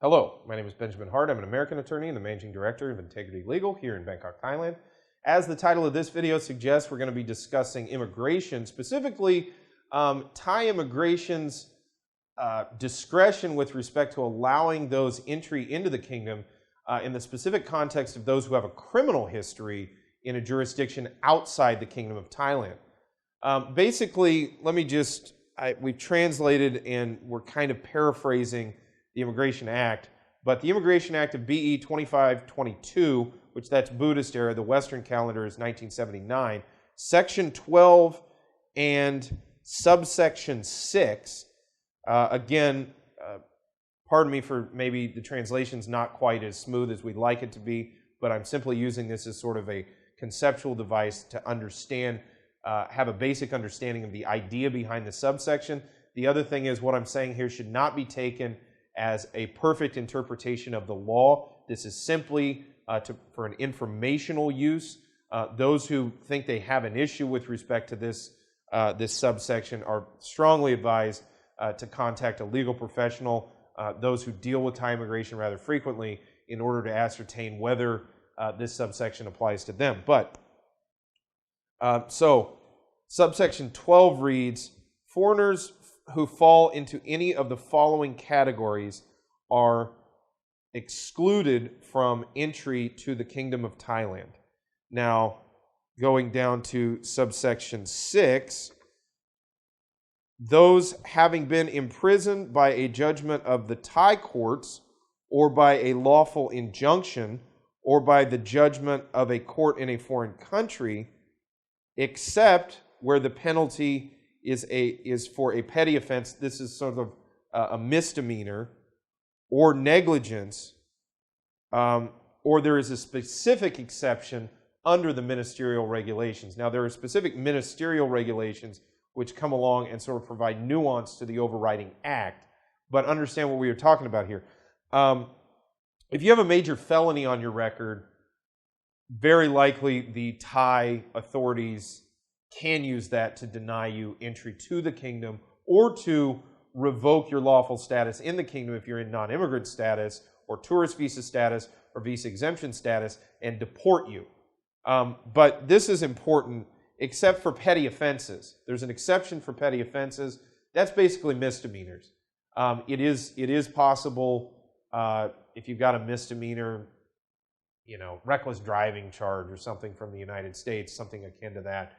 Hello, my name is Benjamin Hart. I'm an American attorney and the managing director of Integrity Legal here in Bangkok, Thailand. As the title of this video suggests, we're going to be discussing immigration, specifically Thai immigration's discretion with respect to allowing those entry into the kingdom in the specific context of those who have a criminal history in a jurisdiction outside the Kingdom of Thailand. Basically, let me just, we've translated and we're kind of paraphrasing the Immigration Act, but the Immigration Act of BE 2522, which that's Buddhist era, the Western calendar is 1979, Section 12 and subsection 6, again, pardon me for maybe the translation's not quite as smooth as we'd like it to be, but I'm simply using this as sort of a conceptual device to understand, have a basic understanding of the idea behind the subsection. The other thing is what I'm saying here should not be taken as a perfect interpretation of the law. This is simply for an informational use. Those who think they have an issue with respect to this subsection are strongly advised to contact a legal professional, those who deal with Thai immigration rather frequently, in order to ascertain whether this subsection applies to them. But so subsection 12 reads, foreigners who fall into any of the following categories are excluded from entry to the Kingdom of Thailand. Now, going down to subsection 6, those having been imprisoned by a judgment of the Thai courts or by a lawful injunction or by the judgment of a court in a foreign country, except where the penalty is for a petty offense. This is sort of a misdemeanor or negligence, or there is a specific exception under the ministerial regulations. Now, there are specific ministerial regulations which come along and sort of provide nuance to the overriding act, but understand what we are talking about here. If you have a major felony on your record, very likely the Thai authorities can use that to deny you entry to the kingdom or to revoke your lawful status in the kingdom if you're in non-immigrant status or tourist visa status or visa exemption status and deport you. But this is important except for petty offenses. There's an exception for petty offenses. That's basically misdemeanors. It is possible if you've got a misdemeanor, reckless driving charge or something from the United States, something akin to that.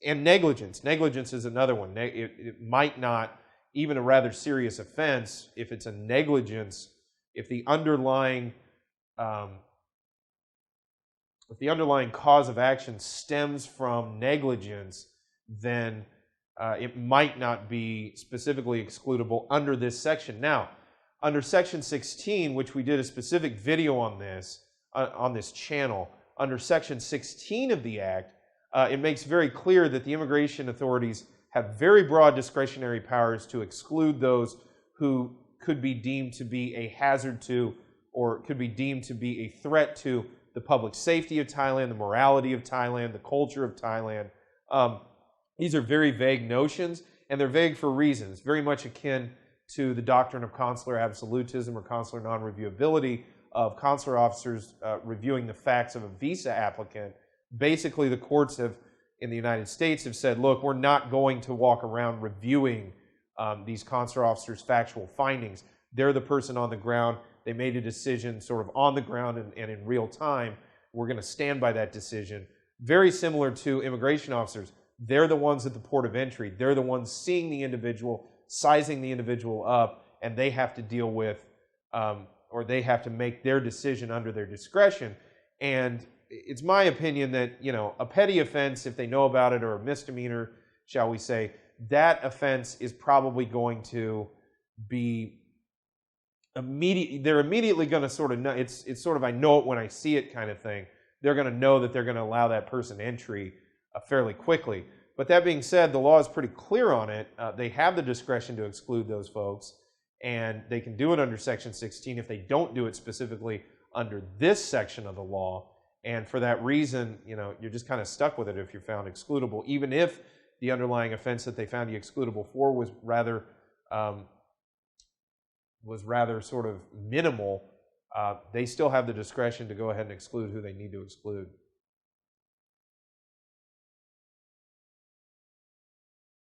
And negligence. Negligence is another one. It might not, even a rather serious offense, if it's a negligence, if the underlying cause of action stems from negligence, then it might not be specifically excludable under this section. Now, under Section 16, which we did a specific video on this channel, under Section 16 of the Act, it makes very clear that the immigration authorities have very broad discretionary powers to exclude those who could be deemed to be a hazard to, or could be deemed to be a threat to the public safety of Thailand, the morality of Thailand, the culture of Thailand. These are very vague notions, and they're vague for reasons, very much akin to the doctrine of consular absolutism or consular non-reviewability of consular officers reviewing the facts of a visa applicant. Basically, the courts in the United States have said, look, we're not going to walk around reviewing these consular officers' factual findings. They're the person on the ground. They made a decision sort of on the ground and in real time. We're going to stand by that decision. Very similar to immigration officers. They're the ones at the port of entry. They're the ones seeing the individual, sizing the individual up, and they have to deal with, or they have to make their decision under their discretion. And it's my opinion that, a petty offense, if they know about it, or a misdemeanor, shall we say, that offense is probably going to be they're immediately going to sort of know, it's sort of I know it when I see it kind of thing. They're going to know that they're going to allow that person entry fairly quickly. But that being said, the law is pretty clear on it. They have the discretion to exclude those folks, and they can do it under Section 16 if they don't do it specifically under this section of the law. And for that reason, you're just kind of stuck with it if you're found excludable, even if the underlying offense that they found you excludable for was rather was rather sort of minimal, they still have the discretion to go ahead and exclude who they need to exclude.